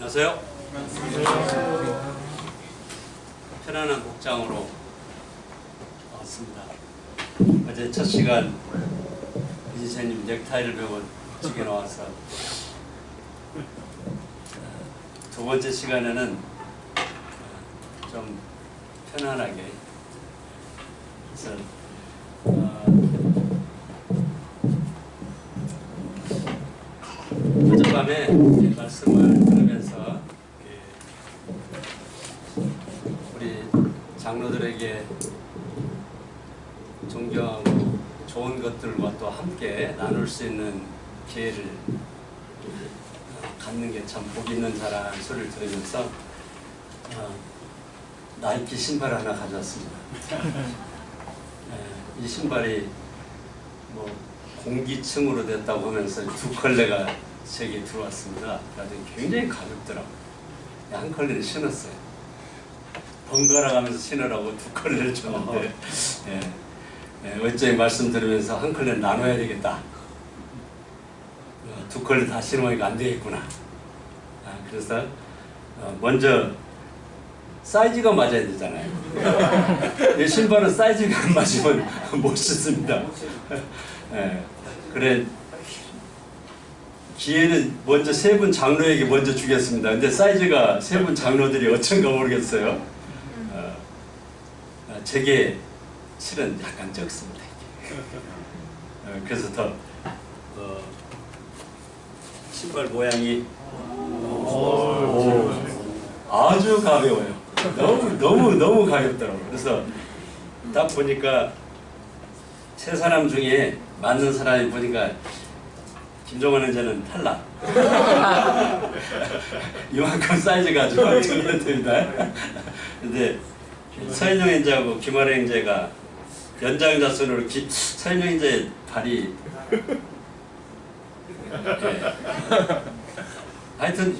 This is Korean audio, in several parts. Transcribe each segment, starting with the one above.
안녕하세요. 편안한 복장으로 왔습니다. 어제 첫 시간 이지세님 넥타이를 배워 지게 나와서 두 번째 시간에는 좀 편안하게 그래서 어젯밤에 말씀을 들으면서 우리 장로들에게 존경하고 좋은 것들과 또 함께 나눌 수 있는 기회를 갖는 게 참 복 있는 자라는 소리를 들으면서 나이키 신발을 하나 가져왔습니다. 이 신발이 뭐 공기층으로 됐다고 하면서 두 컬레가 제게 들어왔습니다. 그래서 굉장히 가볍더라고요. 한 컬레를 신었어요. 번갈아 가면서 신으라고 두 컬레를 줬는데 원장님 말씀 들으면서 한 컬레를 나눠야 되겠다. 두 컬레 다 신으니까 안 되겠구나. 그래서 먼저 사이즈가 맞아야 되잖아요. 이 신발은 사이즈가 안 맞으면 못 신습니다. 그래 기회는 먼저 세 분 장로에게 먼저 주겠습니다. 근데 사이즈가 세 분 장로들이 어쩐가 모르겠어요. 제게 실은 약간 적습니다. 그래서 더 신발 모양이 아주 가벼워요. 너무 가볍더라고요. 그래서 딱 보니까 세 사람 중에 맞는 사람이 보니까 김종원 형제는 탈락. 이만큼 사이즈가 아주 정해집니다. 근데 서인영 형제하고 김아래 형제가 연장자손으로 서인영 형제 발이 하여튼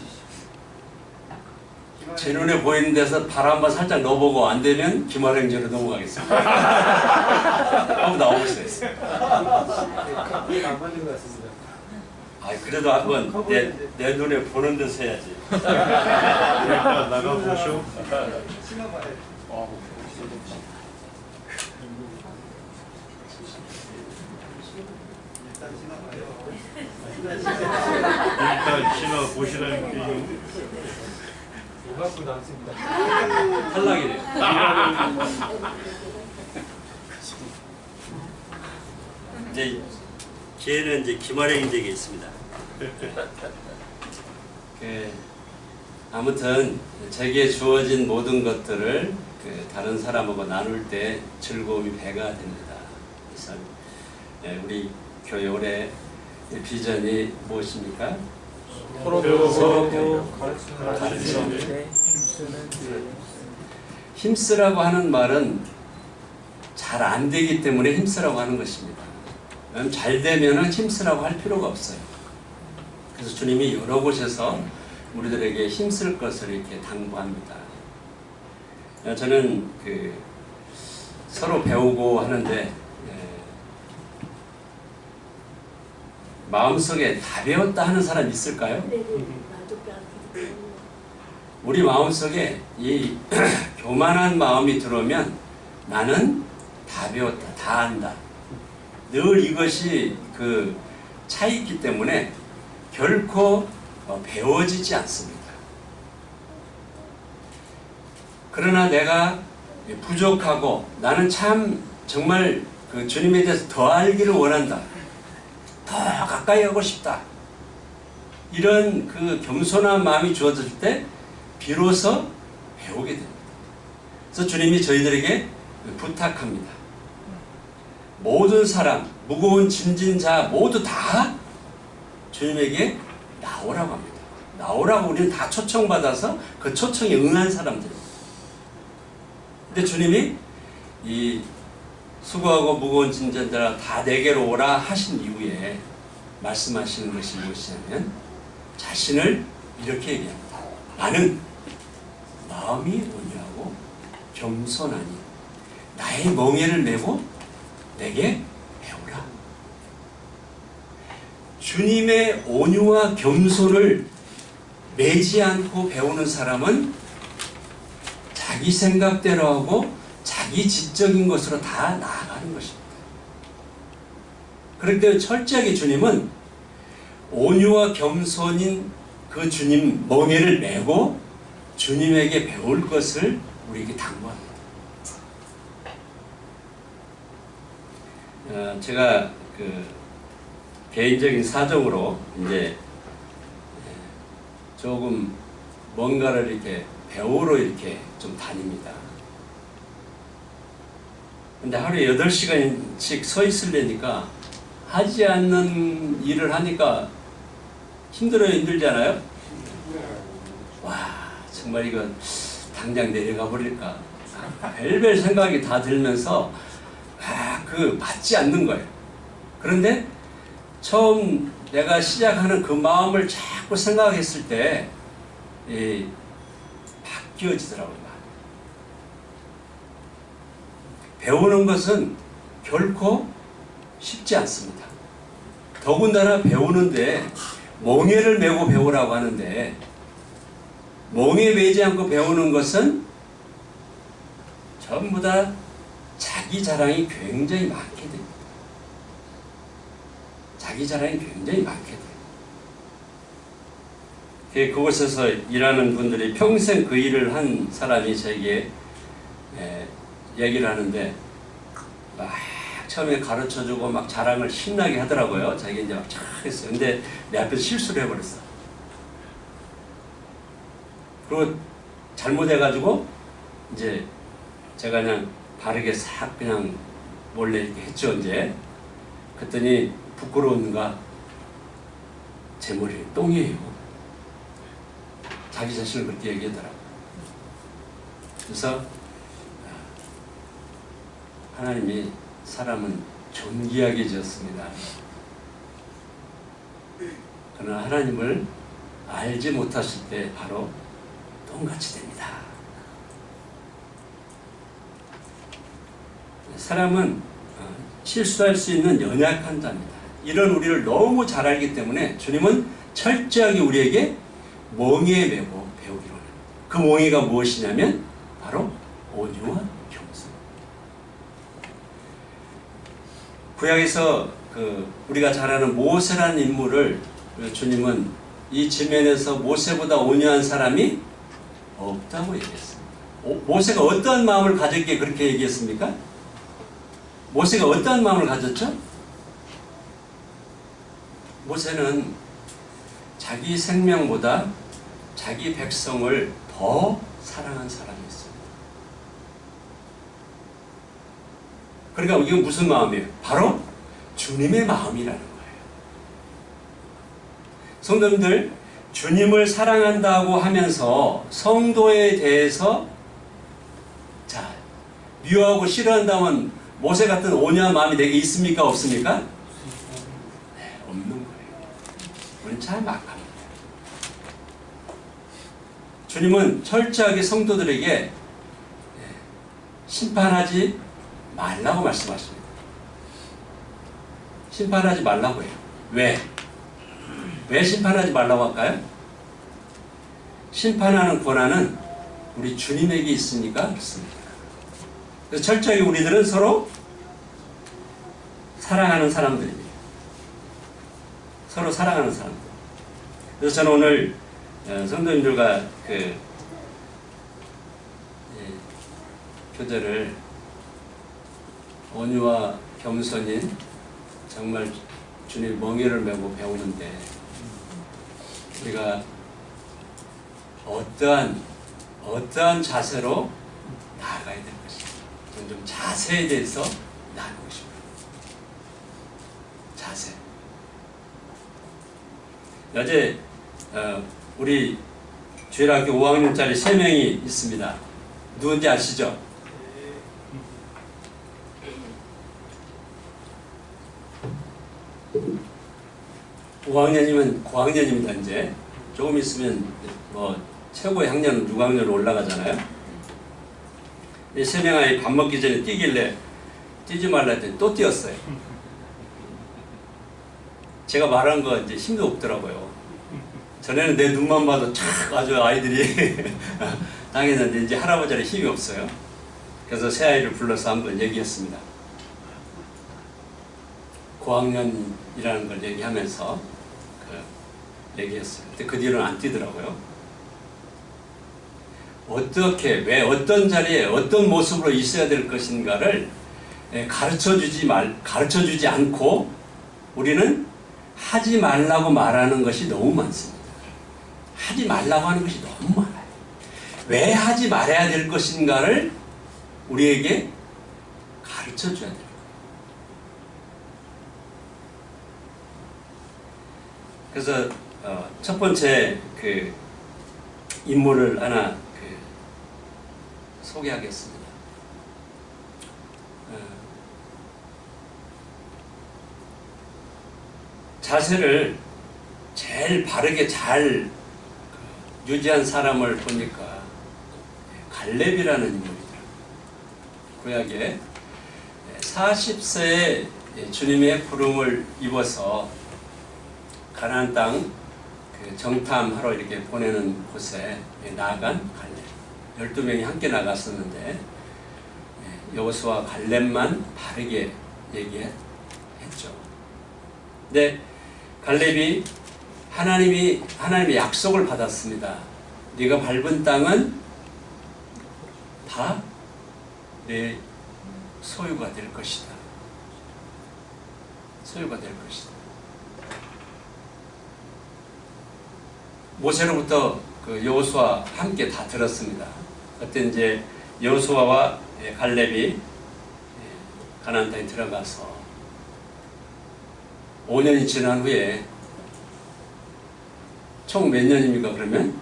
제 눈에 보이는 데서 발 한번 살짝 넣어보고 안 되면 김아래 형제로 넘어가겠습니다. 한번 나오고 있어요. 그래도 한번 내 눈에 보는 데서 해야지. 일단 나가보쇼. 일단 신어 보시라는 게 갖고 남습니다. 탈락이래요. 이제 기회는 이제 김아래 형제에게 있습니다. 아무튼 제게 주어진 모든 것들을 다른 사람하고 나눌 때 즐거움이 배가 됩니다. 그래서 우리 교회 올해 비전이 무엇입니까? 서로 배우고 가르치는 힘쓰라고 하는 말은 잘 안 되기 때문에 힘쓰라고 하는 것입니다. 잘 되면은 힘쓰라고 할 필요가 없어요. 그래서 주님이 여러 곳에서 우리들에게 힘쓸 것을 이렇게 당부합니다. 저는 서로 배우고 하는데 마음속에 다 배웠다 하는 사람 있을까요? 우리 마음속에 이 교만한 마음이 들어오면 나는 다 배웠다, 다 안다. 늘 이것이 차 있기 때문에 결코 배워지지 않습니다. 그러나 내가 부족하고 나는 참 정말 주님에 대해서 더 알기를 원한다. 더 가까이 하고 싶다. 이런 겸손한 마음이 주어질 때 비로소 배우게 됩니다. 그래서 주님이 저희들에게 부탁합니다. 모든 사람, 무거운 짐진 자 모두 다 주님에게 나오라고 합니다. 나오라고 우리는 다 초청받아서 그 초청에 응한 사람들입니다. 근데 주님이 이 수고하고 무거운 짐진 자라 다 내게로 오라 하신 이후에 말씀하시는 것이 무엇이냐면 자신을 이렇게 얘기합니다. 나는 마음이 온유하고 겸손하니 나의 멍에를 메고 내게 배우라. 주님의 온유와 겸손을 매지 않고 배우는 사람은 자기 생각대로 하고 자기 지적인 것으로 다 나아가는 것입니다. 그렇기 때문에 철저하게 주님은 온유와 겸손인 그 주님 멍에를 메고 주님에게 배울 것을 우리에게 당부합니다. 제가 그 개인적인 사정으로 이제 조금 뭔가를 이렇게 배우러 이렇게 좀 다닙니다. 근데 하루에 8시간씩 서 있으려니까 하지 않는 일을 하니까 힘들잖아요? 와, 정말 이거 당장 내려가 버릴까? 별별 생각이 다 들면서 맞지 않는 거예요. 그런데 처음 내가 시작하는 그 마음을 자꾸 생각했을 때 바뀌어지더라고요. 배우는 것은 결코 쉽지 않습니다. 더군다나 배우는데 멍에를 메고 배우라고 하는데 멍에 매지 않고 배우는 것은 전부 다 자기 자랑이 굉장히 많게 됩니다. 자기 자랑이 굉장히 많게 돼요. 그곳에서 일하는 분들이 평생 그 일을 한 사람이 저에게 얘기를 하는데 막 처음에 가르쳐주고 막 자랑을 신나게 하더라고요. 자기가 이제 막 했어요. 근데 내 앞에서 실수를 해버렸어. 그리고 잘못해가지고 이제 제가 그냥 바르게 싹 그냥 몰래 이렇게 했죠. 이제 그랬더니 부끄러운가 제 머리에 똥이에요. 자기 자신을 그렇게 얘기하더라고요. 그래서 하나님이 사람은 존귀하게 지었습니다. 그러나 하나님을 알지 못하실 때 바로 똥같이 됩니다. 사람은 실수할 수 있는 연약한 자입니다. 이런 우리를 너무 잘 알기 때문에 주님은 철저하게 우리에게 멍에 메고 배우기로 합니다. 그 멍에가 무엇이냐면 바로 온유와 겸손. 구약에서 우리가 잘 아는 모세라는 인물을 주님은 이 지면에서 모세보다 온유한 사람이 없다고 얘기했습니다. 모세가 어떠한 마음을 가졌기에 그렇게 얘기했습니까? 모세가 어떠한 마음을 가졌죠? 모세는 자기 생명보다 자기 백성을 더 사랑한 사람이었습니다. 그러니까 이건 무슨 마음이에요? 바로 주님의 마음이라는 거예요. 성도님들, 주님을 사랑한다고 하면서 성도에 대해서 미워하고 싫어한다면 모세 같은 온유한 마음이 내게 있습니까? 없습니까? 네, 없는 거예요. 우리는 참 악합니다. 주님은 철저하게 성도들에게 심판하지 말라고 말씀하십니다. 심판하지 말라고 해요. 왜? 왜 심판하지 말라고 할까요? 심판하는 권한은 우리 주님에게 있으니까 그렇습니다. 그래서 철저하게 우리들은 서로 사랑하는 사람들입니다. 서로 사랑하는 사람들. 그래서 저는 오늘 성도님들과 교제를 온유와 겸손인 정말 주님 멍에를 메고 배우는데 우리가 어떠한 자세로 나아가야 될 것인가. 저는 좀 자세에 대해서 나누고 싶어요. 자세. 어제 우리 주일학교 5학년짜리 3명이 있습니다. 누군지 아시죠? 고학년입니다. 이제 조금 있으면 뭐 최고의 학년은 6학년으로 올라가잖아요. 이 3명 아이 밥 먹기 전에 뛰길래 뛰지 말라 했더니 또 뛰었어요. 제가 말한 거 이제 힘도 없더라고요. 전에는 내 눈만 봐도 착 아주 아이들이 당했는데 이제 할아버지는 힘이 없어요. 그래서 새아이를 불러서 한번 얘기했습니다. 고학년이라는 걸 얘기하면서 얘기했어요. 근데 그 뒤로는 안 뛰더라고요. 어떻게, 왜, 어떤 자리에 어떤 모습으로 있어야 될 것인가를 가르쳐주지 않고 우리는 하지 말라고 말하는 것이 너무 많습니다. 하지 말라고 하는 것이 너무 많아요. 왜 하지 말아야 될 것인가를 우리에게 가르쳐줘야 돼요. 그래서 첫 번째 그 인물을 하나 소개하겠습니다. 자세를 제일 바르게 잘 유지한 사람을 보니까 갈렙이라는 인물이더라고요. 구약에 40세에 주님의 부름을 입어서 가나안 땅 정탐하러 이렇게 보내는 곳에 나아간 갈렙. 12명이 함께 나갔었는데 여호수아 갈렙만 다르게 얘기했죠. 근데 갈렙이 하나님의 약속을 받았습니다. 네가 밟은 땅은 다 내 소유가 될 것이다. 소유가 될 것이다. 모세로부터 그 여호수아 함께 다 들었습니다. 그때 이제 여호수아와 갈렙이 가나안 땅에 들어가서 5년이 지난 후에 총 몇 년입니까? 그러면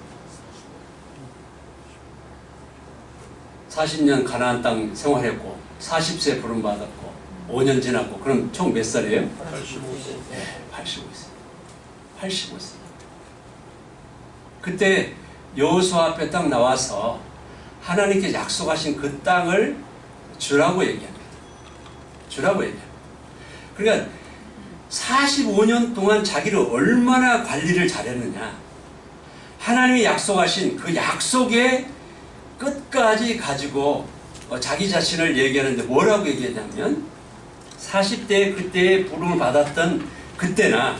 40년 가나안 땅 생활했고 40세 부름 받았고 5년 지났고 그럼 총 몇 살이에요? 85세. 네, 85세. 85세. 그때 여호수아 앞에 딱 나와서 하나님께 약속하신 그 땅을 주라고 얘기합니다. 주라고 얘기합니다. 그러니까 45년 동안 자기를 얼마나 관리를 잘했느냐. 하나님이 약속하신 그 약속의 끝까지 가지고 자기 자신을 얘기하는데 뭐라고 얘기하냐면 40대 그때의 부름을 받았던 그때나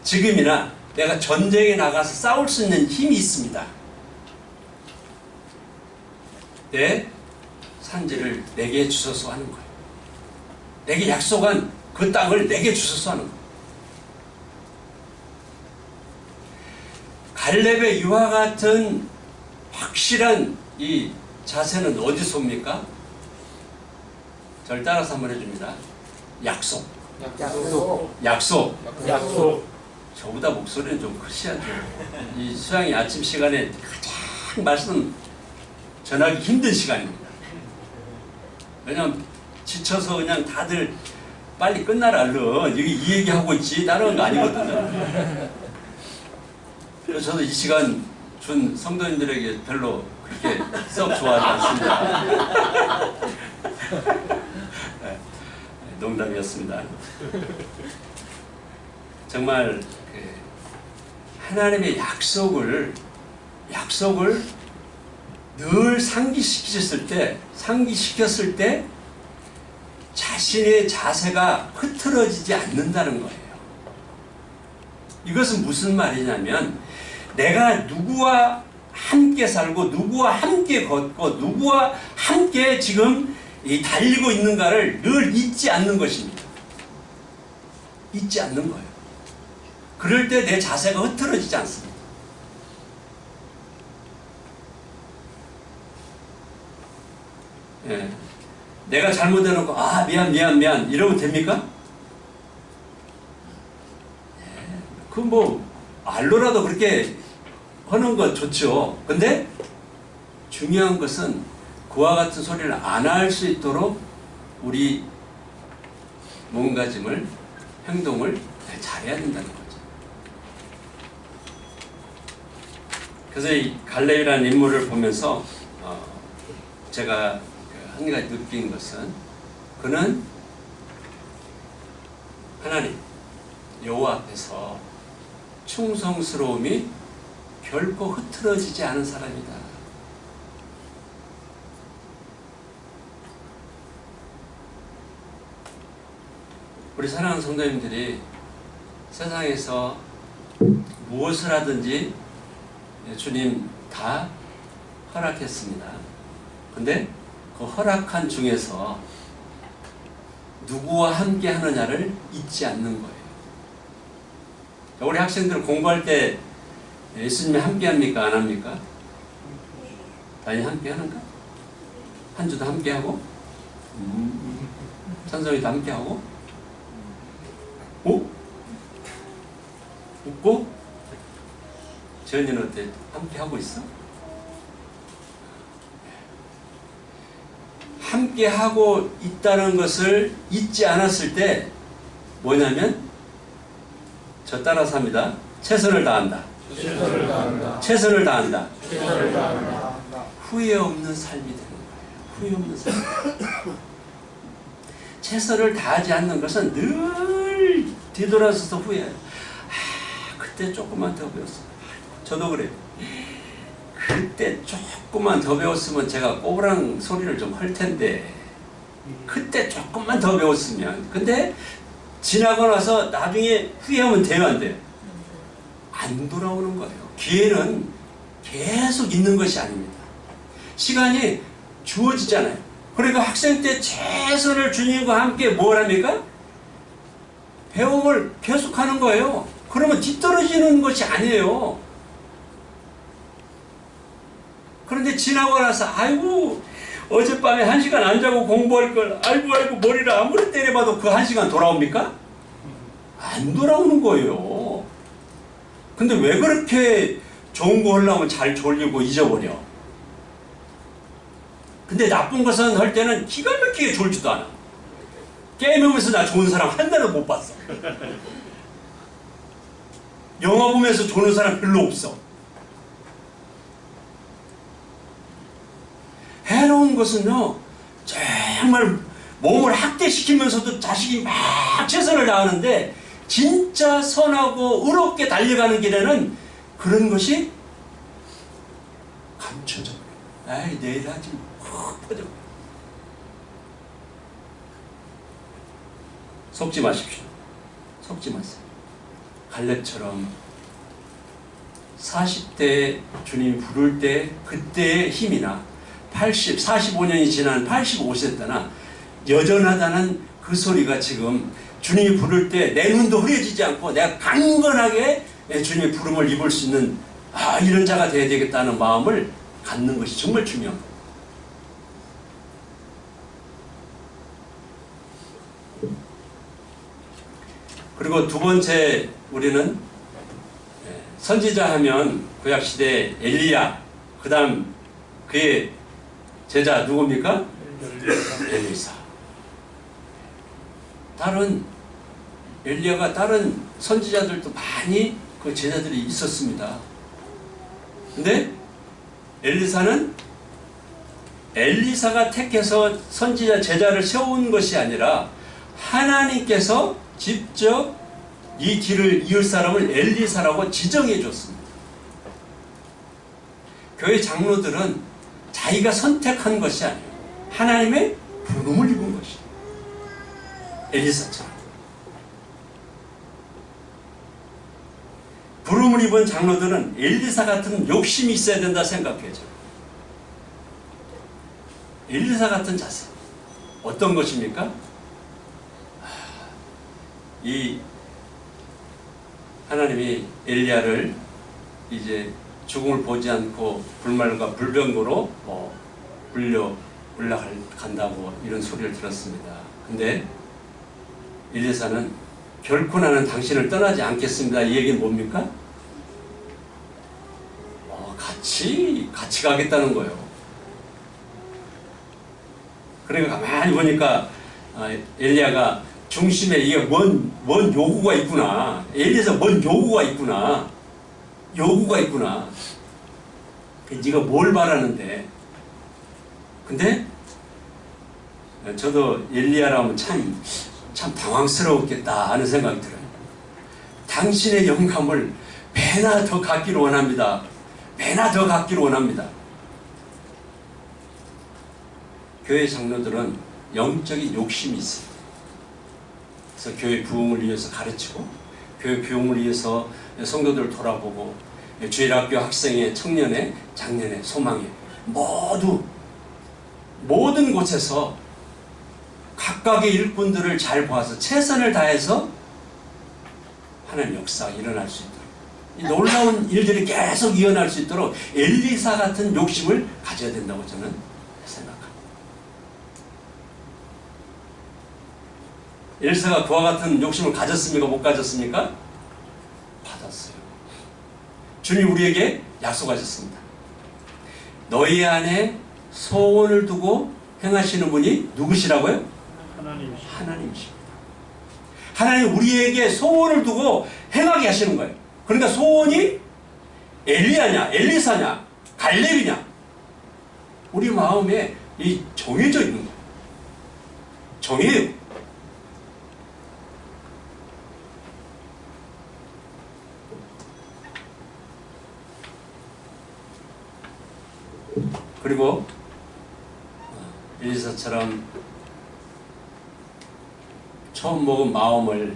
지금이나 내가 전쟁에 나가서 싸울 수 있는 힘이 있습니다. 내 산지를 내게 주소서 하는 거예요. 내게 약속한 그 땅을 내게 주소서 하는 거예요. 갈렙의 이와 같은 확실한 이 자세는 어디서 옵니까? 저를 따라서 한번 해줍니다. 약속. 약속. 저보다 목소리는 좀 크셔야죠. 이 수양이 아침 시간에 가장 말씀 전하기 힘든 시간입니다. 왜냐면 지쳐서 그냥 다들 빨리 끝나라 얼른 이 얘기하고 있지 다른 거 아니거든요. 그래서 저도 이 시간 준 성도님들에게 별로 그렇게 썩 좋아하지 않습니다. 네, 농담이었습니다. 정말 하나님의 약속을 늘 상기시켰을 때 자신의 자세가 흐트러지지 않는다는 거예요. 이것은 무슨 말이냐면 내가 누구와 함께 살고 누구와 함께 걷고 누구와 함께 지금 달리고 있는가를 늘 잊지 않는 것입니다. 잊지 않는 거예요. 그럴 때 내 자세가 흐트러지지 않습니다. 예. 내가 잘못해놓고 미안 이러면 됩니까? 예. 그 뭐 말로라도 그렇게 하는 건 좋죠. 근데 중요한 것은 그와 같은 소리를 안 할 수 있도록 우리 몸가짐을 행동을 잘해야 된다는 거죠. 그래서 이 갈렙이라는 인물을 보면서 제가 한 가지 느낀 것은 그는 하나님 여호와 앞에서 충성스러움이 결코 흐트러지지 않은 사람이다. 우리 사랑하는 성도님들이 세상에서 무엇을 하든지 주님 다 허락했습니다. 근데 그 허락한 중에서 누구와 함께 하느냐를 잊지 않는 거예요. 우리 학생들 공부할 때 예수님이 함께 합니까? 안 합니까? 당연히 함께 하는가? 한 주도 함께 하고? 찬성이도 함께 하고? 웃고? 지연이는 어때? 함께 하고 있어? 함께 하고 있다는 것을 잊지 않았을 때 뭐냐면 저 따라서 합니다. 최선을 다한다. 최선을 다한다. 최선을 다한다. 최선을 다한다. 후회 없는 삶이 되는 거예요. 후회 없는 삶. 최선을 다하지 않는 것은 늘 뒤돌아서서 후회해요. 그때 조금만 더 배웠어요. 저도 그래요. 그때 조금만 더 배웠으면 제가 꼬부랑 소리를 좀 할 텐데 그때 조금만 더 배웠으면. 근데 지나고 나서 나중에 후회하면 돼요, 안 돼요? 안 돌아오는 거예요. 기회는 계속 있는 것이 아닙니다. 시간이 주어지잖아요. 그러니까 학생 때 최선을 주님과 함께 뭘 합니까? 배움을 계속하는 거예요. 그러면 뒤떨어지는 것이 아니에요. 그런데 지나고 나서 아이고 어젯밤에 1시간 안 자고 공부할 걸 아이고 머리를 아무리 때려봐도 그 1시간 돌아옵니까? 안 돌아오는 거예요. 근데 왜 그렇게 좋은 거 하려면 잘 졸리고 잊어버려? 근데 나쁜 것은 할 때는 기가 막히게 졸지도 않아. 게임하면서 나 좋은 사람 한 달도 못 봤어. 영화 보면서 조는 사람 별로 없어. 해로운 것은요, 정말 몸을 학대시키면서도 자식이 막 최선을 다하는데 진짜 선하고 의롭게 달려가는 길에는 그런 것이 감춰져. 에이, 내일 하지 푹 퍼져. 속지 마십시오. 속지 마세요. 갈렙처럼 40대 주님 부를 때 그때의 힘이나 45년이 지난 85세 때나 여전하다는 그 소리가 지금 주님이 부를 때 내 눈도 흐려지지 않고 내가 강건하게 주님의 부름을 입을 수 있는 이런 자가 되어야 되겠다는 마음을 갖는 것이 정말 중요한 거예요. 그리고 두 번째 우리는 선지자 하면 구약시대 엘리야, 그 다음 그의 제자 누굽니까? 엘리사. 다른 엘리야가 다른 선지자들도 많이 그 제자들이 있었습니다. 근데 엘리사는 엘리사가 택해서 선지자 제자를 세운 것이 아니라 하나님께서 직접 이 길을 이을 사람을 엘리사라고 지정해 줬습니다. 교회 장로들은 자기가 선택한 것이 아니에요. 하나님의 부름을 입은 것이에요. 엘리사처럼. 부름을 입은 장로들은 엘리사 같은 욕심이 있어야 된다 생각해요. 엘리사 같은 자세. 어떤 것입니까? 이 하나님이 엘리야를 이제 죽음을 보지 않고 불말과 불병거로 올라간다고 이런 소리를 들었습니다. 근데 엘리사는 결코 나는 당신을 떠나지 않겠습니다. 이 얘기는 뭡니까? 같이 가겠다는 거예요. 그러니까 가만히 보니까 엘리야가 중심에 이게 뭔 요구가 있구나. 엘리야서 뭔 요구가 있구나. 요구가 있구나. 네가 뭘 바라는데. 근데 저도 엘리야라면 참 당황스러웠겠다 하는 생각이 들어요. 당신의 영감을 배나 더 갖기를 원합니다. 배나 더 갖기를 원합니다. 교회 장로들은 영적인 욕심이 있어요. 그래서 교회 부흥을 위해서 가르치고, 교회 부흥을 위해서 성도들을 돌아보고, 주일학교 학생의, 청년의, 장년의, 소망의 모든 곳에서 각각의 일꾼들을 잘 보아서 최선을 다해서 하나님 역사가 일어날 수 있도록, 이 놀라운 일들이 계속 이어날 수 있도록 엘리사 같은 욕심을 가져야 된다고 저는 생각합니다. 엘리사가 그와 같은 욕심을 가졌습니까? 못 가졌습니까? 받았어요. 주님 우리에게 약속하셨습니다. 너희 안에 소원을 두고 행하시는 분이 누구시라고요? 하나님이십니다. 하나님 우리에게 소원을 두고 행하게 하시는 거예요. 그러니까 소원이 엘리야냐, 엘리사냐, 갈렙이냐, 우리 마음에 이 정해져 있는 거예요. 정해요. 그리고 엘리사처럼 처음 먹은 마음을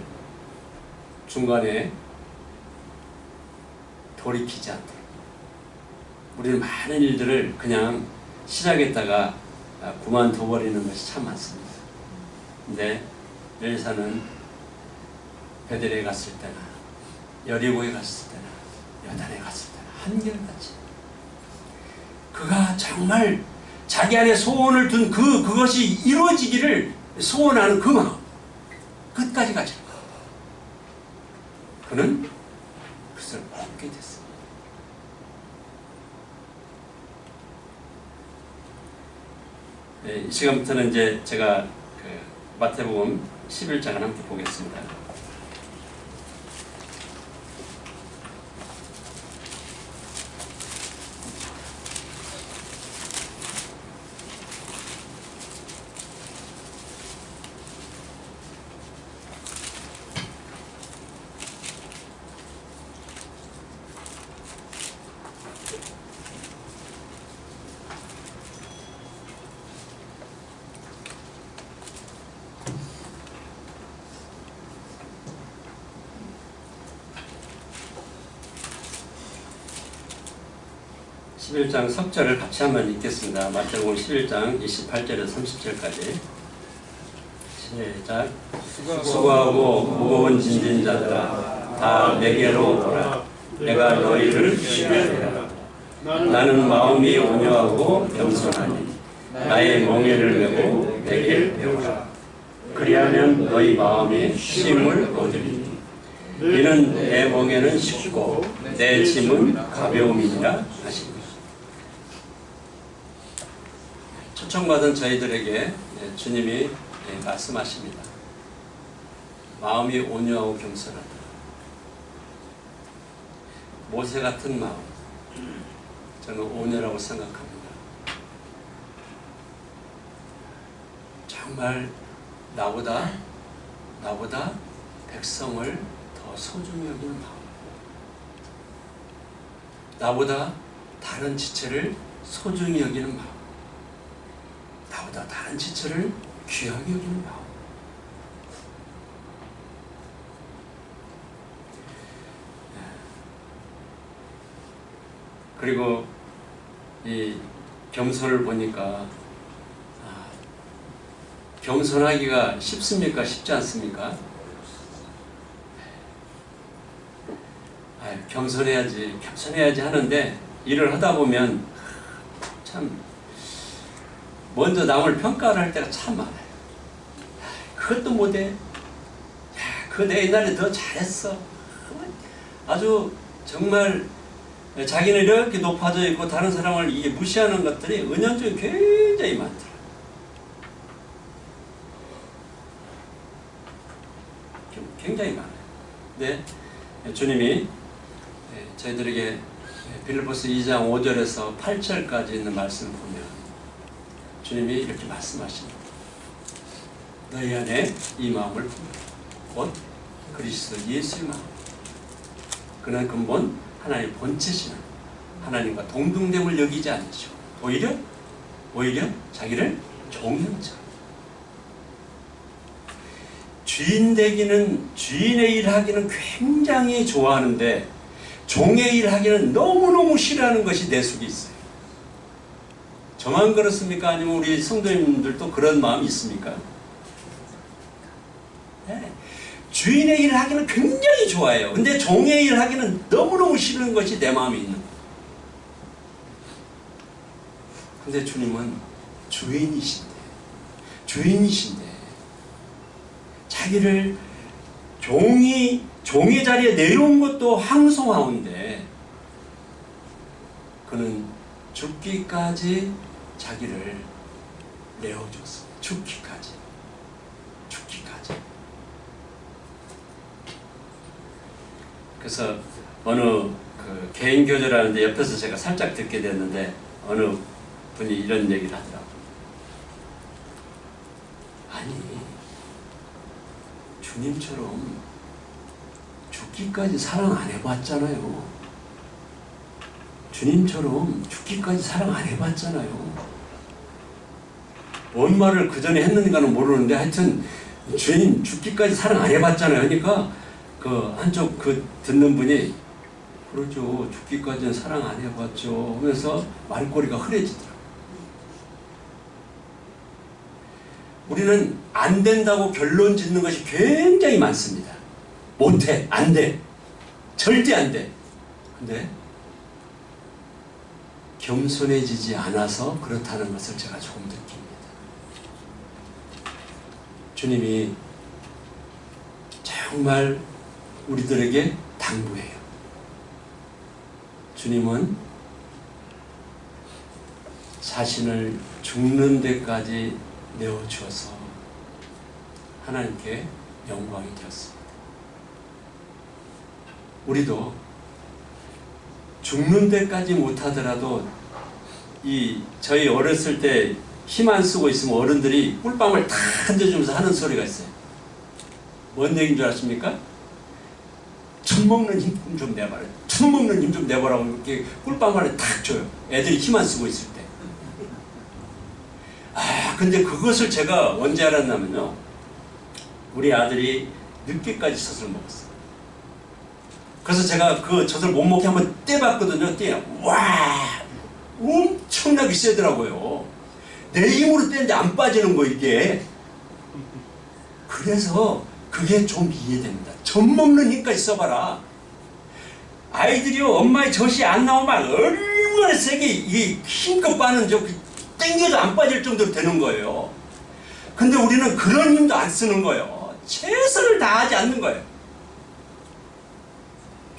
중간에 돌이키지 않도록, 우리는 많은 일들을 그냥 시작했다가 그만둬버리는 것이 참 많습니다. 근데 엘리사는 베델에 갔을 때나 여리고에 갔을 때나 여단에 갔을 때나 한결같이 그가 정말 자기 안에 소원을 둔 그것이 이루어지기를 소원하는 그 마음 끝까지 가죠. 그는 그것을 얻게 됐습니다. 네, 이 시간부터는 이제 제가 마태복음 11장을 함께 보겠습니다. (11장) 석절을 같이 한번 읽겠습니다. 마태복음 11장 28절에서 30절까지 시작. 수고하고 무거운 짐진 자들아 다 내게로 오라. 내가 너희를 쉬게 하리라. 나는 마음이 온유하고 겸손하니 나의 멍에를 메고 내게 배우라. 그리하면 너희 마음이 쉼을 얻으리니 이는 내 멍에는 쉽고 내 짐은 가벼움이니라 하시니. 초청받은 저희들에게 주님이 말씀하십니다. 마음이 온유하고 겸손하다. 모세 같은 마음, 저는 온유라고 생각합니다. 정말 나보다 백성을 더 소중히 여기는 마음, 나보다 다른 지체를 소중히 여기는 마음, 나보다 다른 지체를 귀하게 여기는 마음. 그리고 이 겸손을 보니까 겸손하기가 쉽습니까? 쉽지 않습니까? 겸손해야지 하는데 일을 하다 보면 참 먼저 남을 평가를 할 때가 참 많아요. 그것도 못해. 그거 내 옛날에 더 잘했어. 아주 정말 자기는 이렇게 높아져 있고 다른 사람을 이게 무시하는 것들이 은연중에 굉장히 많더라. 굉장히 많아요. 근데 주님이 저희들에게 빌립보서 2장 5절에서 8절까지 있는 말씀을 보면 주님이 이렇게 말씀하십니다. 너희 안에 이 마음을 품으라. 곧 그리스도 예수의 마음. 그는 근본 하나님의 본체시는 하나님과 동등됨을 여기지 않으시고 오히려 자기를 종인 자. 주인 되기는, 주인의 일 하기는 굉장히 좋아하는데 종의 일 하기는 너무너무 싫어하는 것이 내 속에 있어요. 저만 그렇습니까? 아니면 우리 성도님들도 그런 마음이 있습니까? 네. 주인의 일을 하기는 굉장히 좋아해요. 근데 종의 일을 하기는 너무너무 싫은 것이 내 마음에 있는 거예요. 근데 주님은 주인이신데 자기를 종의 자리에 내려온 것도 황송하온데 그는 죽기까지 자기를 내어줬습니다. 죽기까지. 그래서 어느 그 개인 교제를 하는데 옆에서 제가 살짝 듣게 됐는데 어느 분이 이런 얘기를 하더라고요. 아니, 주님처럼 죽기까지 사랑 안 해봤잖아요. 주님처럼 죽기까지 사랑 안 해봤잖아요. 뭔 말을 그 전에 했는가는 모르는데 하여튼 주님 죽기까지 사랑 안 해봤잖아요. 그러니까 그 한쪽 그 듣는 분이 그러죠. 죽기까지는 사랑 안 해봤죠. 하면서 말꼬리가 흐려지더라고요. 우리는 안 된다고 결론 짓는 것이 굉장히 많습니다. 못해, 안 돼, 절대 안 돼. 근데 겸손해지지 않아서 그렇다는 것을 제가 조금 느낍니다. 주님이 정말 우리들에게 당부해요. 주님은 자신을 죽는 데까지 내어주어서 하나님께 영광이 되었습니다. 우리도 죽는 데까지 못하더라도 저희 어렸을 때 힘 안 쓰고 있으면 어른들이 꿀밤을 다 던져주면서 하는 소리가 있어요. 뭔 얘기인 줄 아십니까? 춤 먹는 힘 좀 내봐라. 춤 먹는 힘 좀 내봐라고 이렇게 꿀밤을 탁 줘요. 애들이 힘 안 쓰고 있을 때. 근데 그것을 제가 언제 알았냐면요. 우리 아들이 늦게까지 젖을 먹었어요. 그래서 제가 그 젖을 못 먹게 한번 떼봤거든요. 와! 엄청나게 세더라고요. 내 힘으로 떼는데 안 빠지는 거 이게. 그래서 그게 좀 이해됩니다. 젖 먹는 힘까지 써봐라. 아이들이요, 엄마의 젖이 안 나오면 얼마나 세게 이게 힘껏 빠는 땡겨도 안 빠질 정도로 되는 거예요. 근데 우리는 그런 힘도 안 쓰는 거예요. 최선을 다하지 않는 거예요.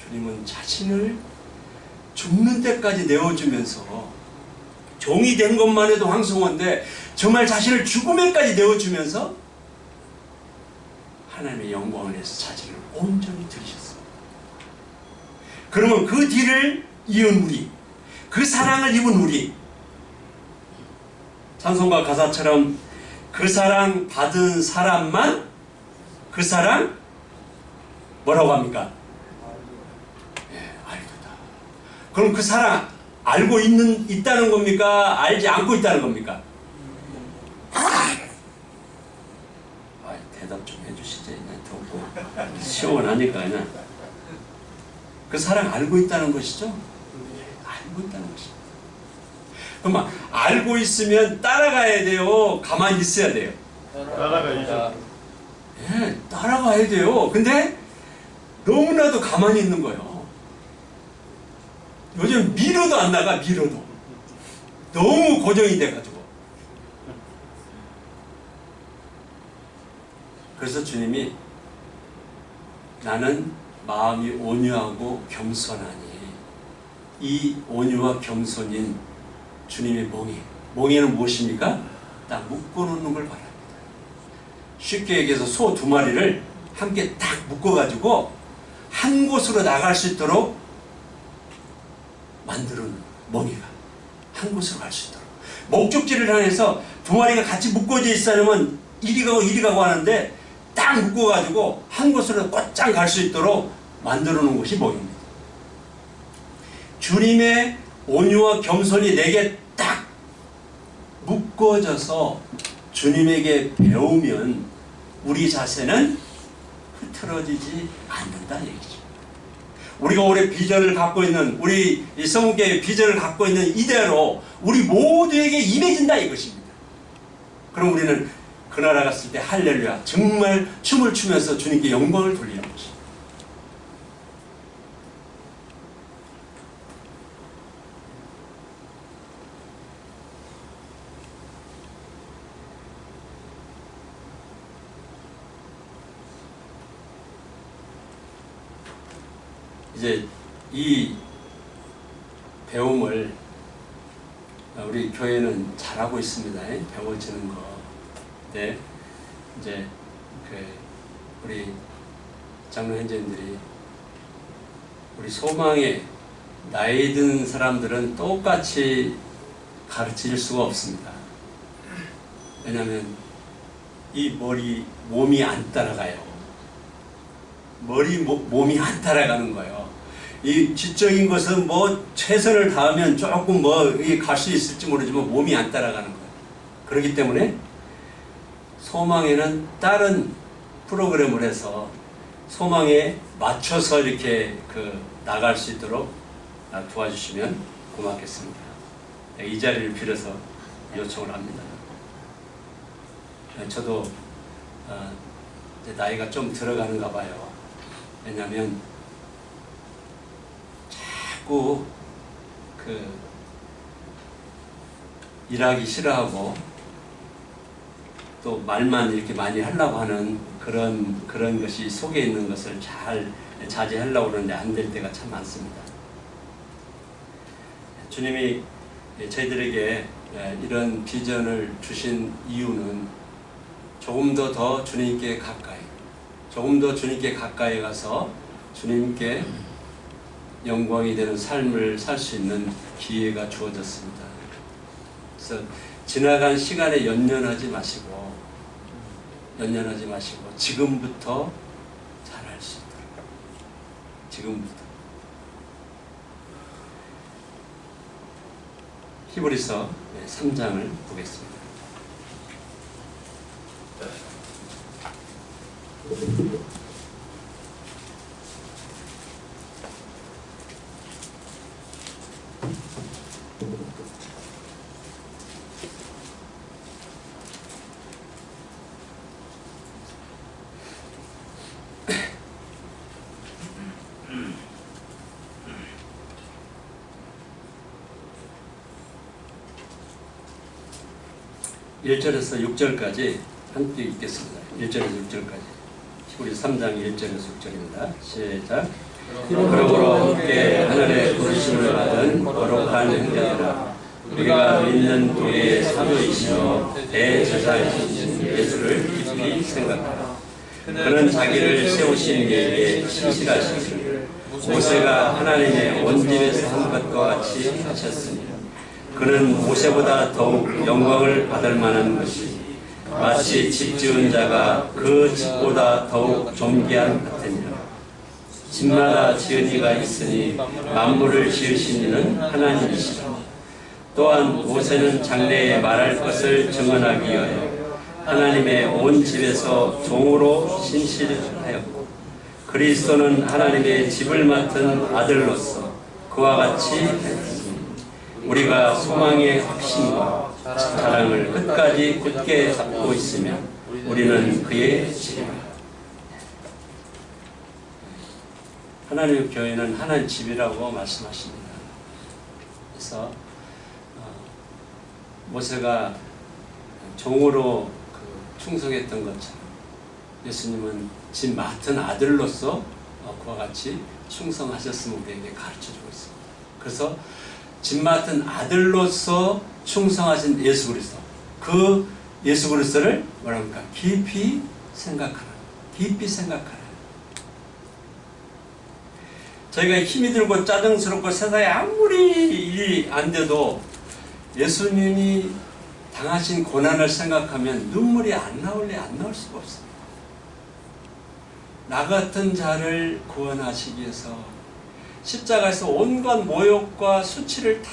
주님은 자신을 죽는 데까지 내어주면서 종이 된 것만 해도 황송한데 정말 자신을 죽음에까지 내어주면서 하나님의 영광을 위해서 자신을 온전히 드리셨습니다. 그러면 그 뒤를 이은 우리, 그 사랑을 입은 우리, 찬송가 가사처럼 그 사랑 받은 사람만 그 사랑 뭐라고 합니까? 알도다. 그럼 그 사랑 알고 있다는 겁니까? 알지 않고 있다는 겁니까? 대답 좀 해주시죠. 덥고 시원하니까 그냥. 그 사랑 알고 있다는 것이죠? 알고 있다는 것입니다. 그러면 알고 있으면 따라가야 돼요? 가만히 있어야 돼요? 따라가야죠. 예, 따라가야 돼요. 근데 너무나도 가만히 있는 거예요. 요즘 밀어도 안 나가. 밀어도 너무 고정이 돼가지고. 그래서 주님이 나는 마음이 온유하고 겸손하니, 이 온유와 겸손인 주님의 몽에는 무엇입니까? 딱 묶어놓는 걸 바랍니다. 쉽게 얘기해서 소 2마리를 함께 딱 묶어가지고 한 곳으로 나갈 수 있도록 만드는 몽이가 한 곳으로 갈 수 있도록 목적지를 향해서 2마리가 같이 묶어져 있으면 이리 가고 하는데 딱 묶어가지고 한 곳으로 곧장 갈 수 있도록 만들어 놓은 것이 몽입니다. 주님의 온유와 겸손이 내게 딱 묶어져서 주님에게 배우면 우리 자세는 흐트러지지 않는다 얘기죠. 우리가 올해 비전을 갖고 있는, 우리 이 성국교회의 비전을 갖고 있는 이대로 우리 모두에게 임해진다 이것입니다. 그럼 우리는 그 나라 갔을 때 할렐루야 정말 춤을 추면서 주님께 영광을 돌리는 것입니다. 이제 이 배움을 우리 교회는 잘하고 있습니다. 배워지는 거. 네, 이제 우리 장로 형제님들이 우리 소망에 나이 든 사람들은 똑같이 가르칠 수가 없습니다. 왜냐하면 이 몸이 안 따라가요. 몸이 안 따라가는 거예요. 이 지적인 것은 뭐 최선을 다하면 조금 갈 수 있을지 모르지만 몸이 안 따라가는 거예요. 그렇기 때문에 소망에는 다른 프로그램을 해서 소망에 맞춰서 이렇게 나갈 수 있도록 도와주시면 고맙겠습니다. 이 자리를 빌어서 요청을 합니다. 저도 이제 나이가 좀 들어가는가 봐요. 왜냐하면 자꾸 일하기 싫어하고 또 말만 이렇게 많이 하려고 하는 그런 것이 속에 있는 것을 잘 자제하려고 그러는데 안 될 때가 참 많습니다. 주님이 저희들에게 이런 비전을 주신 이유는 조금 더 주님께 가까이 가서 주님께 영광이 되는 삶을 살 수 있는 기회가 주어졌습니다. 그래서 지나간 시간에 연연하지 마시고 지금부터 잘할 수 있도록 지금부터. 히브리서 3장을 보겠습니다. (1절에서 6절까지) 함께 읽겠습니다. 1절에서 6절까지. 히브리 3장 1절에서 6절입니다. 시작. 그러므로 함께 하늘의 부르심을 받은 거룩한 형제들아, 우리가 믿는 우리의 사도이시며 대제사이신 예수를 깊이 생각하라. 그는 자기를 세우신 이에게 신실하시기를 모세가 하나님의 온집에서 한 것과 같이 하셨으니 그는 모세보다 더욱 영광을 받을 만한 것이 마치 집 지은 자가 그 집보다 더욱 존귀한 같으니라. 집마다 지은 이가 있으니 만물을 지으신 이는 하나님이시라. 또한 모세는 장래에 말할 것을 증언하기 위하여 하나님의 온 집에서 종으로 신실하였고 그리스도는 하나님의 집을 맡은 아들로서 그와 같이 했으니 우리가 소망의 확신과 자랑을 끝까지 굳게 잡고 있으면 우리는 그의 집이라. 하나님의 교회는 하나님 집이라고 말씀하십니다. 그래서 모세가 종으로 충성했던 것처럼 예수님은 집 맡은 아들로서 그와 같이 충성하셨음을 우리에게 가르쳐주고 있습니다. 그래서 집 맡은 아들로서 충성하신 예수 그리스도, 그 예수 그리스도를 뭐랍니까? 깊이 생각하라. 저희가 힘이 들고 짜증스럽고 세상에 아무리 일이 안 돼도 예수님이 당하신 고난을 생각하면 눈물이 안 나올 수가 없습니다. 나 같은 자를 구원하시기 위해서 십자가에서 온갖 모욕과 수치를 다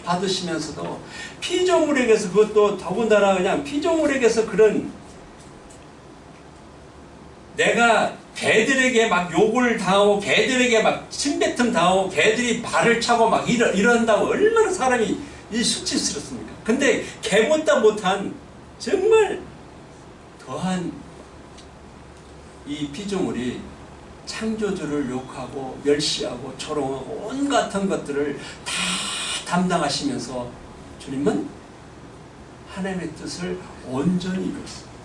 받으시면서도 피조물에게서, 그것도 더군다나 그냥 피조물에게서 그런, 내가 개들에게 막 욕을 당하고 개들에게 막 침뱉음 당하고 개들이 발을 차고 막 이런다고 얼마나 사람이 이 수치스럽습니까? 근데 개보다 못한 정말 더한 이 피조물이 창조주를 욕하고 멸시하고 조롱하고 온갖 것들을 다 담당하시면서 주님은 하나님의 뜻을 온전히 이루었습니다.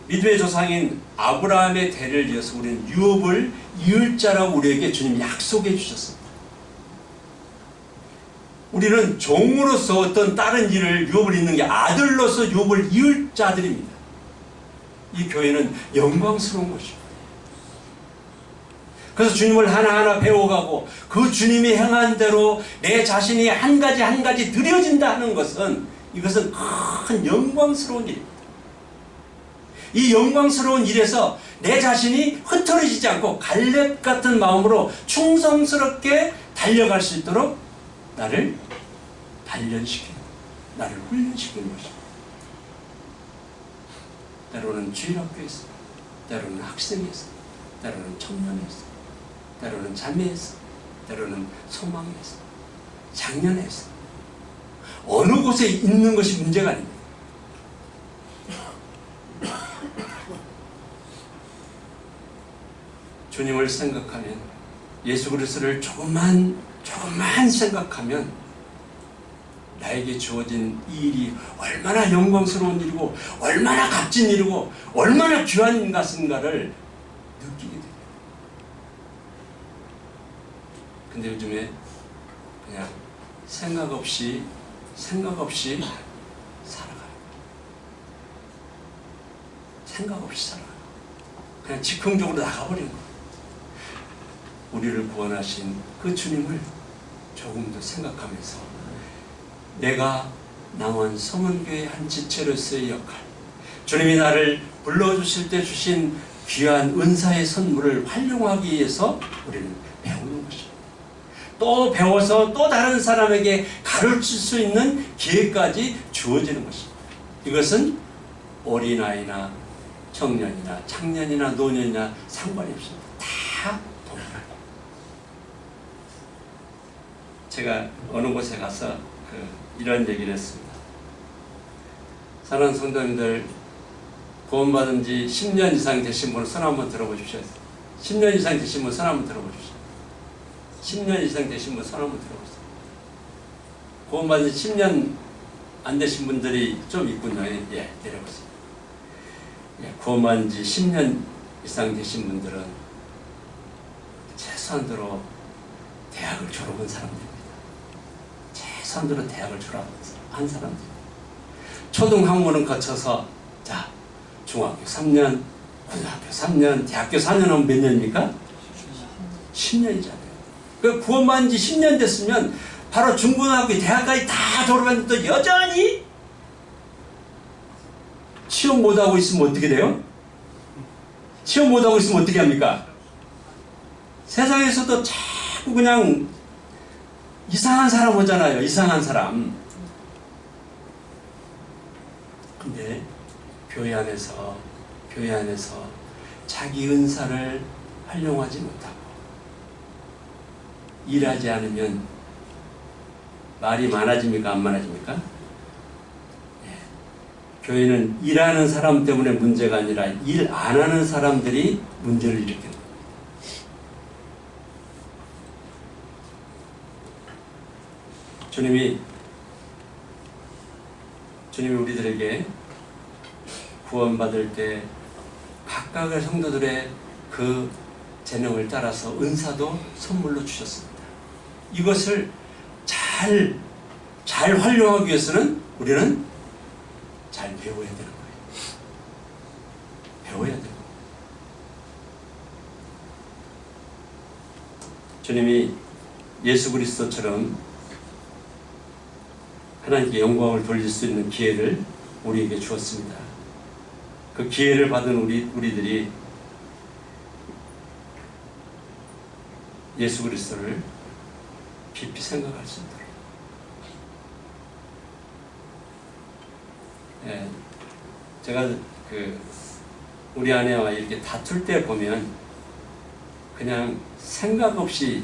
믿음의 조상인 아브라함의 대를 이어서 우리는 유업을 이을 자라고 우리에게 주님이 약속해 주셨습니다. 우리는 종으로서 어떤 다른 일을 유업을 잇는 게 아들로서 유업을 이을 자들입니다. 이 교회는 영광스러운 것입니다. 그래서 주님을 하나하나 배워가고 그 주님이 행한 대로 내 자신이 한 가지 한 가지 느려진다 하는 것은, 이것은 큰 영광스러운 일입니다. 이 영광스러운 일에서 내 자신이 흩어지지 않고 갈렙 같은 마음으로 충성스럽게 달려갈 수 있도록 나를 단련시키는, 나를 훈련시키는 것입니다. 때로는 주일학교에서, 때로는 학생에서, 때로는 청년에서, 때로는 자매에서, 때로는 소망에서, 장년에서, 어느 곳에 있는 것이 문제가 아닙니다. 주님을 생각하면, 예수 그리스도를 조금만 생각하면 나에게 주어진 이 일이 얼마나 영광스러운 일이고 얼마나 값진 일이고 얼마나 귀한 것인가를 느끼게 됩니다. 근데 요즘에 그냥 생각 없이 살아가요. 생각 없이 살아가요. 그냥 즉흥적으로 나가버리는 거예요. 우리를 구원하신 그 주님을 조금 더 생각하면서 내가 남원 성원교회 한 지체로서의 역할, 주님이 나를 불러주실 때 주신 귀한 은사의 선물을 활용하기 위해서 우리는 배우는 것입니다. 또 배워서 또 다른 사람에게 가르칠 수 있는 기회까지 주어지는 것입니다. 이것은 어린아이나 청년이나 청년이나 노년이나 상관이 없습니다. 다 동일합니다. 제가 어느 곳에 가서 이런 얘기를 했습니다. 사랑하는 성도님들, 구원받은 지 10년 이상 되신 분은 손 한번 들어보십시오. 10년 이상 되신 분 손 한번 들어보십시오. 10년 이상 되신 분 손 한번 들어보세요. 구원받은 지 10년 안 되신 분들이 좀 있군요. 예, 내려보세요. 예, 구원받은 지 10년 이상 되신 분들은 최소한도로 대학을 졸업한 사람들입니다. 최소한도로 대학을 졸업한 사람들. 초등학문은 거쳐서, 자, 중학교 3년, 고등학교 3년, 대학교 4년 하면 몇 년입니까? 10년이잖아요. 그 구원받은 지 10년 됐으면 바로 중고등학교, 대학까지 다 졸업했는데 여전히 취업 못하고 있으면 어떻게 돼요? 취업 못하고 있으면 어떻게 합니까? 세상에서도 자꾸 그냥 이상한 사람 오잖아요. 이상한 사람. 근데 교회 안에서 자기 은사를 활용하지 못하고 일하지 않으면 말이 많아집니까? 안 많아집니까? 네. 교회는 일하는 사람 때문에 문제가 아니라 일 안 하는 사람들이 문제를 일으키는 거예요. 주님이 우리들에게 구원받을 때 각각의 성도들의 그 재능을 따라서 은사도 선물로 주셨습니다. 이것을 잘 활용하기 위해서는 우리는 잘 배워야 되는 거예요. 배워야 되는 거예요. 주님이 예수 그리스도처럼 하나님께 영광을 돌릴 수 있는 기회를 우리에게 주었습니다. 그 기회를 받은 우리들이 예수 그리스도를 깊이 생각할 수 있도록. 예, 제가 우리 아내와 이렇게 다툴 때 보면 그냥 생각 없이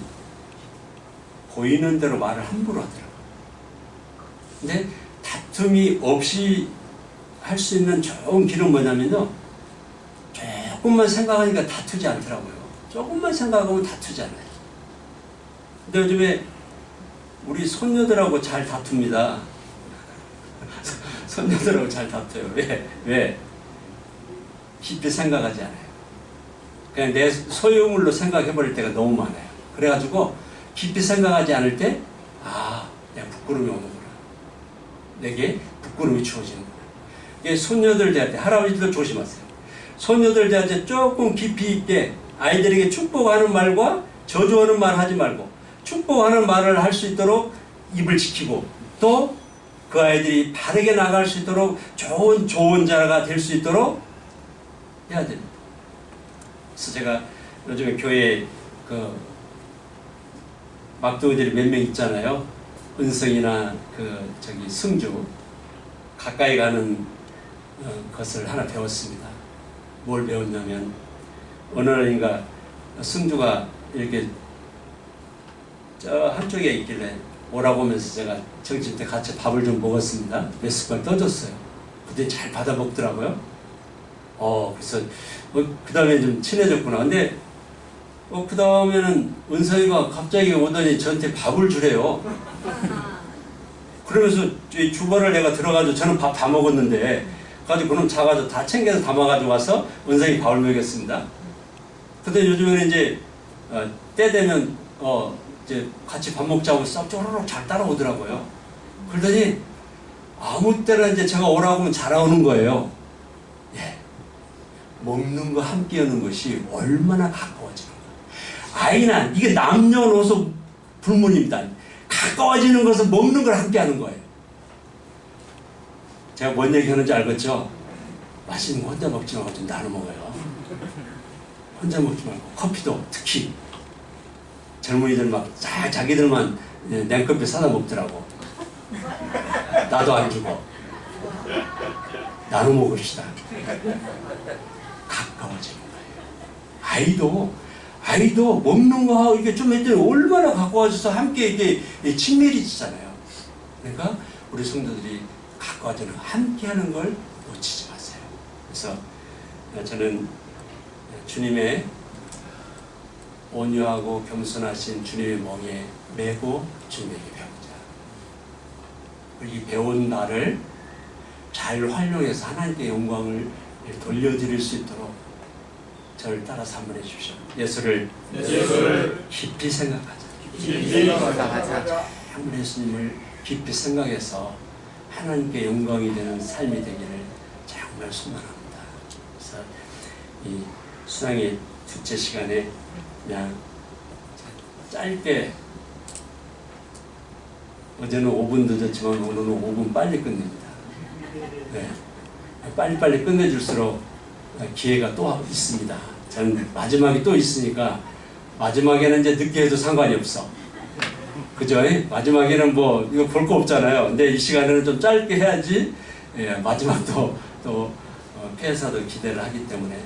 보이는 대로 말을 함부로 하더라고요. 근데 다툼이 없이 할 수 있는 좋은 길은 뭐냐면요, 조금만 생각하니까 다투지 않더라고요. 조금만 생각하면 다투지 않아요. 근데 요즘에 우리 손녀들하고 잘 다툽니다. 손녀들하고 잘 다퉈요. 왜? 깊이 생각하지 않아요. 그냥 내 소유물로 생각해버릴 때가 너무 많아요. 그래가지고 깊이 생각하지 않을 때, 내가 부끄러움이 오는구나. 내게 부끄러움이 주어지는구나. 이게 손녀들 대할 때, 할아버지도 조심하세요. 손녀들 대할 때 조금 깊이 있게 아이들에게 축복하는 말과 저주하는 말 하지 말고, 축복하는 말을 할 수 있도록 입을 지키고, 또 그 아이들이 바르게 나갈 수 있도록 좋은 자가 될 수 있도록 해야 됩니다. 그래서 제가 요즘에 교회에 막둥이들이 몇 명 있잖아요. 은성이나 승주, 가까이 가는 것을 하나 배웠습니다. 뭘 배웠냐면, 어느 날인가 승주가 이렇게 저 한쪽에 있길래 오라고 하면서 제가 점심 때 같이 밥을 좀 먹었습니다. 몇 숟갈 떠줬어요. 그때 잘 받아 먹더라고요. 그래서 그 다음에 좀 친해졌구나. 근데 그 다음에는 은서이가 갑자기 오더니 저한테 밥을 주래요. 그러면서 주방을 내가 들어가지고 저는 밥 다 먹었는데 가지고 그럼 자가지고 다 챙겨서 담아가지고 와서 은서이 밥을 먹였습니다. 근데 요즘에는 이제 때 되면 이제 같이 밥 먹자고 싹 쪼르륵 잘 따라오더라고요. 그러더니 아무 때나 이제 제가 오라고 하면 잘 오는 거예요. 예. 먹는 거 함께 하는 것이 얼마나 가까워지는 거예요. 아이나 이게 남녀노소 불문입니다. 가까워지는 것은 먹는 걸 함께 하는 거예요. 제가 뭔 얘기 하는지 알겠죠? 맛있는 거 혼자 먹지 말고 좀 나눠 먹어요. 혼자 먹지 말고. 커피도 특히 젊은이들 막 자기들만 냉커피 사다 먹더라고. 나도 안 주고. 나눠 먹읍시다. 가까워지는 거예요. 아이도 먹는 거 하고 이게 좀 했더니 얼마나 가까워져서 함께 이게 친밀해지잖아요. 그러니까 우리 성도들이 가까워지는 함께 하는 걸 놓치지 마세요. 그래서 저는 주님의 온유하고 겸손하신 주님의 멍에 매고 주님에게 배우자. 이 배운 나를 잘 활용해서 하나님께 영광을 돌려드릴 수 있도록 저를 따라서 한번 해주십시오. 예수를 깊이 생각하자. 한번 예수님을 깊이 생각해서 하나님께 영광이 되는 삶이 되기를 정말 소망합니다. 그래서 이 수양의 둘째 시간에 그냥 짧게, 어제는 5분 늦었지만 오늘은 5분 빨리 끝냅니다. 네. 빨리빨리 끝내줄수록 기회가 또 있습니다. 저는 마지막이 또 있으니까 마지막에는 이제 늦게 해도 상관이 없어. 그죠? 마지막에는 뭐 이거 볼 거 없잖아요. 근데 이 시간에는 좀 짧게 해야지 마지막도 또 폐사도 기대를 하기 때문에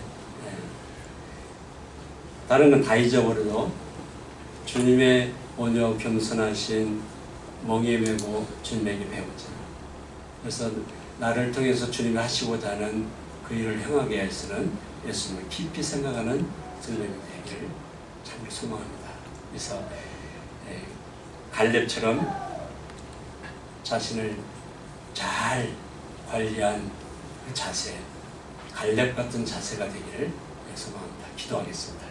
다른 건 다 잊어버려도 주님의 온유 겸손하신 멍에 메고 주님에게 배우자. 그래서 나를 통해서 주님이 하시고자 하는 그 일을 행하게 해서는 예수님을 깊이 생각하는 성도님이 되기를 참으로 소망합니다. 그래서 갈렙처럼 자신을 잘 관리한 그 자세, 갈렙 같은 자세가 되기를 소망합니다. 기도하겠습니다.